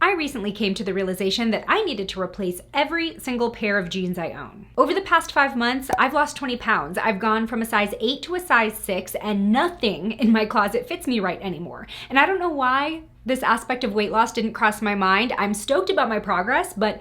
I recently came to the realization that I needed to replace every single pair of jeans I own. Over the past 5 months, I've lost 20 pounds. I've gone from a size 8 to a size 6, and nothing in my closet fits me right anymore. And I don't know why this aspect of weight loss didn't cross my mind. I'm stoked about my progress, but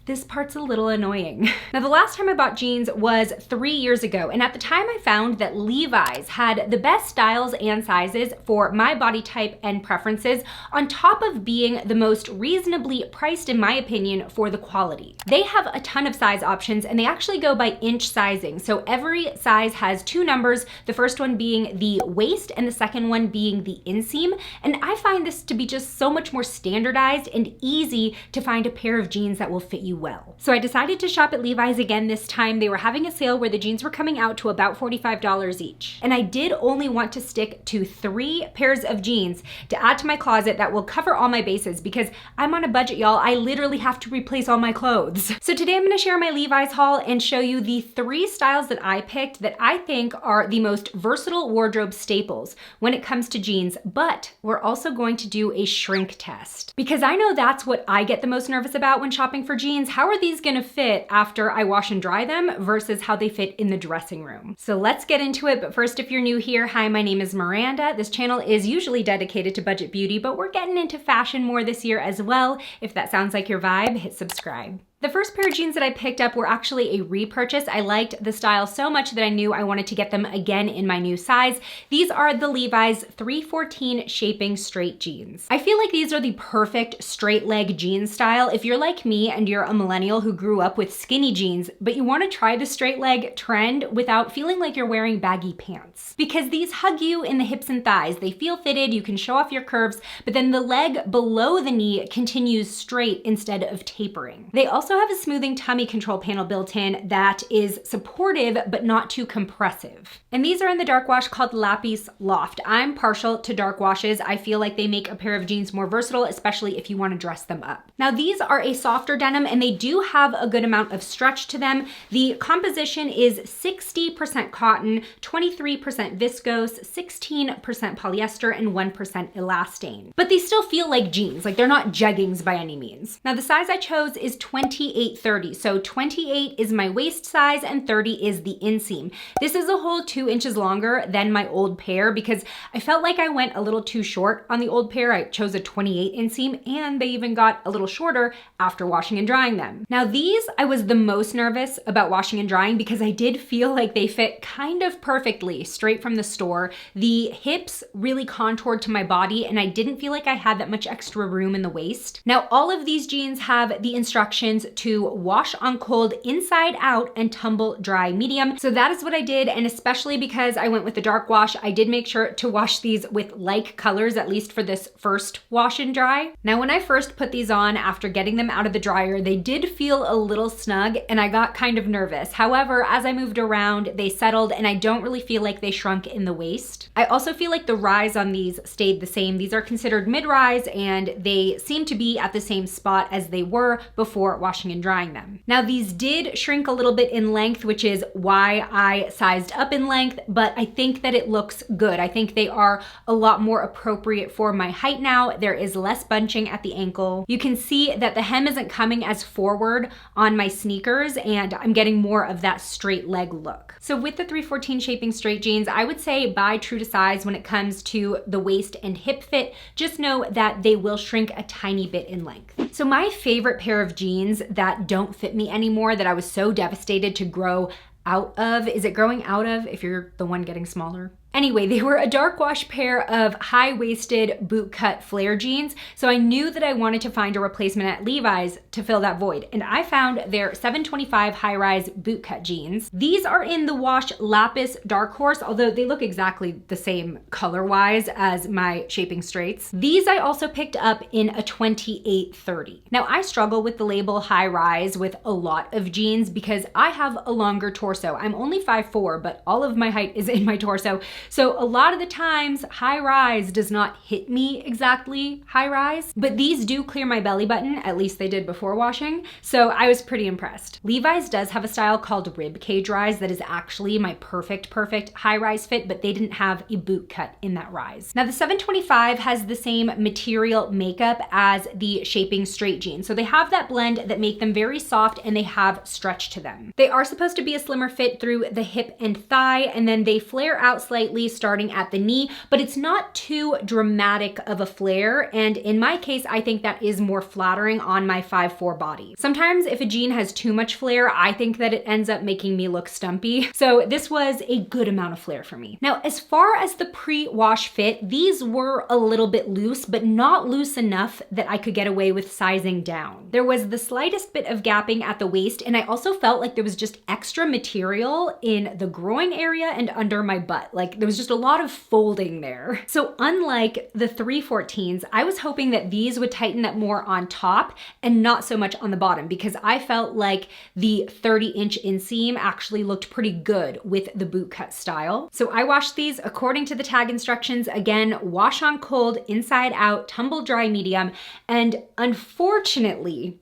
this part's a little annoying. Now, the last time I bought jeans was 3 years ago, and at the time I found that Levi's had the best styles and sizes for my body type and preferences, on top of being the most reasonably priced, in my opinion, for the quality. They have a ton of size options, and they actually go by inch sizing. So every size has 2 numbers, the first one being the waist and the second one being the inseam. And I find this to be just so much more standardized and easy to find a pair of jeans that will fit you well. So I decided to shop at Levi's again this time. They were having a sale where the jeans were coming out to about $45 each. And I did only want to stick to 3 pairs of jeans to add to my closet that will cover all my bases, because I'm on a budget, y'all. I literally have to replace all my clothes. So today I'm gonna share my Levi's haul and show you the 3 styles that I picked that I think are the most versatile wardrobe staples when it comes to jeans, but we're also going to do a shrink test, because I know that's what I get the most nervous about when shopping for jeans. How are these gonna fit after I wash and dry them versus how they fit in the dressing room? So let's get into it. But first, if you're new here, hi, my name is Miranda. This channel is usually dedicated to budget beauty, but we're getting into fashion more this year as well. If that sounds like your vibe, hit subscribe. The first pair of jeans that I picked up were actually a repurchase. I liked the style so much that I knew I wanted to get them again in my new size. These are the Levi's 314 shaping straight jeans. I feel like these are the perfect straight leg jean style if you're like me and you're a millennial who grew up with skinny jeans, but you want to try the straight leg trend without feeling like you're wearing baggy pants. Because these hug you in the hips and thighs. They feel fitted, you can show off your curves, but then the leg below the knee continues straight instead of tapering. They also have a smoothing tummy control panel built in that is supportive but not too compressive. And these are in the dark wash called Lapis Loft. I'm partial to dark washes. I feel like they make a pair of jeans more versatile, especially if you want to dress them up. Now, these are a softer denim and they do have a good amount of stretch to them. The composition is 60% cotton, 23% viscose, 16% polyester, and 1% elastane. But they still feel like jeans, like they're not jeggings by any means. Now, the size I chose is 28-30. So 28 is my waist size and 30 is the inseam. This is a whole 2 inches longer than my old pair because I felt like I went a little too short on the old pair. I chose a 28 inseam and they even got a little shorter after washing and drying them. Now these, I was the most nervous about washing and drying because I did feel like they fit kind of perfectly straight from the store. The hips really contoured to my body and I didn't feel like I had that much extra room in the waist. Now all of these jeans have the instructions to wash on cold inside out and tumble dry medium. So that is what I did, and especially because I went with the dark wash, I did make sure to wash these with like colors, at least for this first wash and dry. Now when I first put these on after getting them out of the dryer, they did feel a little snug and I got kind of nervous. However, as I moved around, they settled and I don't really feel like they shrunk in the waist. I also feel like the rise on these stayed the same. These are considered mid-rise and they seem to be at the same spot as they were before washing and drying them. Now these did shrink a little bit in length, which is why I sized up in length, but I think that it looks good. I think they are a lot more appropriate for my height now. There is less bunching at the ankle. You can see that the hem isn't coming as forward on my sneakers and I'm getting more of that straight leg look. So with the 314 shaping straight jeans, I would say buy true to size when it comes to the waist and hip fit. Just know that they will shrink a tiny bit in length. So my favorite pair of jeans that don't fit me anymore, that I was so devastated to grow out of, is it growing out of if you're the one getting smaller? Anyway, they were a dark wash pair of high-waisted bootcut flare jeans, so I knew that I wanted to find a replacement at Levi's to fill that void, and I found their 725 high-rise bootcut jeans. These are in the wash Lapis Dark Horse, although they look exactly the same color-wise as my shaping straights. These I also picked up in a 28-30. Now, I struggle with the label high-rise with a lot of jeans because I have a longer torso. I'm only 5'4", but all of my height is in my torso. So a lot of the times high rise does not hit me exactly high rise, but these do clear my belly button, at least they did before washing. So I was pretty impressed. Levi's does have a style called rib cage rise that is actually my perfect high rise fit, but they didn't have a boot cut in that rise. Now the 725 has the same material makeup as the Shaping straight jeans. So they have that blend that make them very soft and they have stretch to them. They are supposed to be a slimmer fit through the hip and thigh, and then they flare out slightly starting at the knee, but it's not too dramatic of a flare. And in my case, I think that is more flattering on my 5'4" body. Sometimes if a jean has too much flare, I think that it ends up making me look stumpy. So this was a good amount of flare for me. Now, as far as the pre-wash fit, these were a little bit loose, but not loose enough that I could get away with sizing down. There was the slightest bit of gapping at the waist, and I also felt like there was just extra material in the groin area and under my butt. Like there was just a lot of folding there. So unlike the 314s, I was hoping that these would tighten up more on top and not so much on the bottom, because I felt like the 30-inch inseam actually looked pretty good with the boot cut style. So I washed these according to the tag instructions. Again, wash on cold, inside out, tumble dry medium, and unfortunately,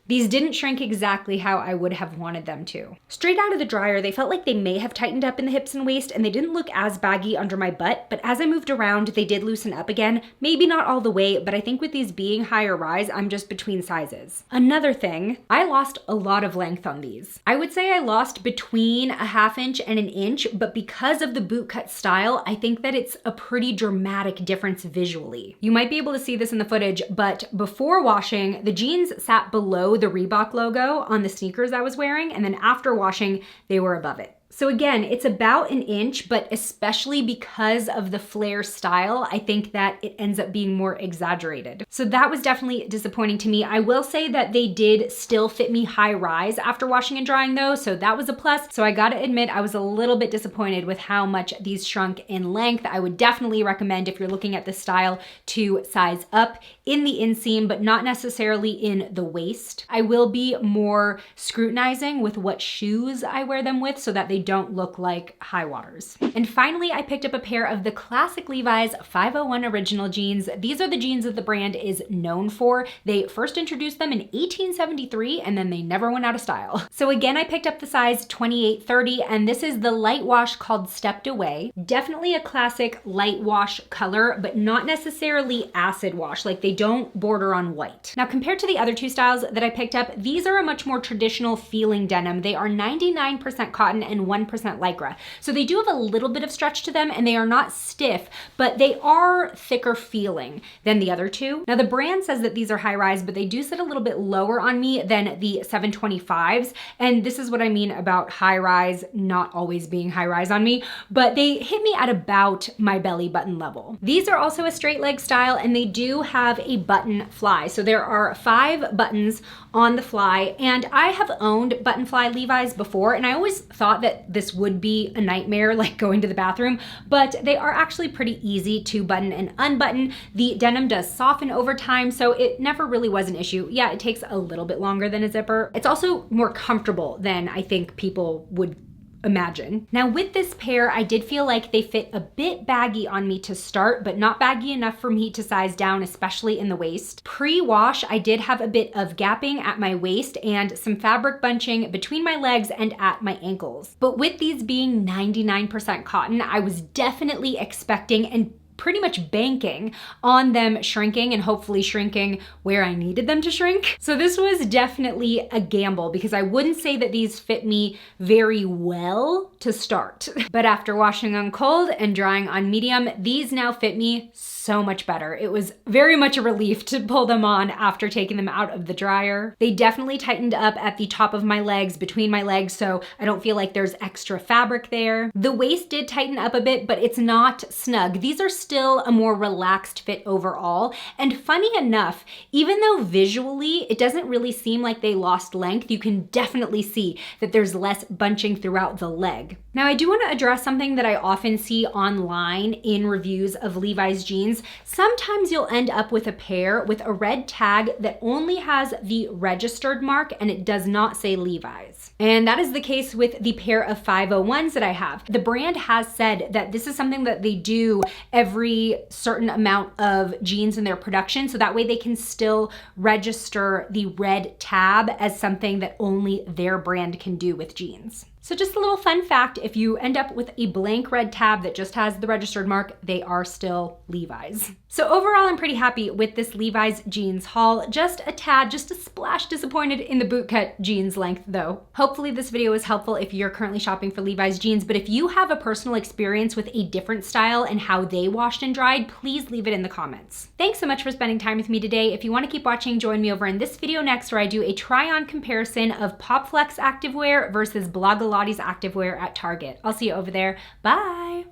these didn't shrink exactly how I would have wanted them to. Straight out of the dryer, they felt like they may have tightened up in the hips and waist, and they didn't look as baggy under my butt, but as I moved around, they did loosen up again. Maybe not all the way, but I think with these being higher rise, I'm just between sizes. Another thing, I lost a lot of length on these. I would say I lost between a 1/2 inch and an inch, but because of the boot cut style, I think that it's a pretty dramatic difference visually. You might be able to see this in the footage, but before washing, the jeans sat below the Reebok logo on the sneakers I was wearing, and then after washing, they were above it. So again, it's about an inch, but especially because of the flare style, I think that it ends up being more exaggerated. So that was definitely disappointing to me. I will say that they did still fit me high rise after washing and drying though, so that was a plus. So I gotta admit, I was a little bit disappointed with how much these shrunk in length. I would definitely recommend, if you're looking at this style, to size up in the inseam, but not necessarily in the waist. I will be more scrutinizing with what shoes I wear them with so that they don't look like high waters. And finally, I picked up a pair of the classic Levi's 501 original jeans. These are the jeans that the brand is known for. They first introduced them in 1873 and then they never went out of style. So again, I picked up the size 28-30, and this is the light wash called Stepped Away. Definitely a classic light wash color, but not necessarily acid wash. Like they don't border on white. Now compared to the other two styles that I picked up, these are a much more traditional feeling denim. They are 99% cotton and 1% Lycra. So they do have a little bit of stretch to them and they are not stiff, but they are thicker feeling than the other two. Now the brand says that these are high rise, but they do sit a little bit lower on me than the 725s. And this is what I mean about high rise not always being high rise on me, but they hit me at about my belly button level. These are also a straight leg style and they do have a button fly. So there are 5 buttons on the fly, and I have owned button fly Levi's before, and I always thought that this would be a nightmare, like going to the bathroom, but they are actually pretty easy to button and unbutton. The denim does soften over time, so it never really was an issue. Yeah, it takes a little bit longer than a zipper. It's also more comfortable than I think people would imagine. Now with this pair, I did feel like they fit a bit baggy on me to start, but not baggy enough for me to size down, especially in the waist. Pre-wash, I did have a bit of gapping at my waist and some fabric bunching between my legs and at my ankles. But with these being 99% cotton, I was definitely expecting and pretty much banking on them shrinking and hopefully shrinking where I needed them to shrink. So this was definitely a gamble because I wouldn't say that these fit me very well to start. But after washing on cold and drying on medium, these now fit me so much better. It was very much a relief to pull them on after taking them out of the dryer. They definitely tightened up at the top of my legs, between my legs, so I don't feel like there's extra fabric there. The waist did tighten up a bit, but it's not snug. These are still still a more relaxed fit overall. And funny enough, even though visually it doesn't really seem like they lost length, you can definitely see that there's less bunching throughout the leg. Now, I do want to address something that I often see online in reviews of Levi's jeans. Sometimes you'll end up with a pair with a red tag that only has the registered mark and it does not say Levi's. And that is the case with the pair of 501s that I have. The brand has said that this is something that they do every certain amount of jeans in their production, so that way they can still register the red tab as something that only their brand can do with jeans. So just a little fun fact, if you end up with a blank red tab that just has the registered mark, they are still Levi's. So overall, I'm pretty happy with this Levi's jeans haul. Just a tad, just a splash disappointed in the bootcut jeans length though. Hopefully this video was helpful if you're currently shopping for Levi's jeans, but if you have a personal experience with a different style and how they washed and dried, please leave it in the comments. Thanks so much for spending time with me today. If you want to keep watching, join me over in this video next where I do a try-on comparison of PopFlex activewear versus Blogilates activewear at Target. I'll see you over there. Bye.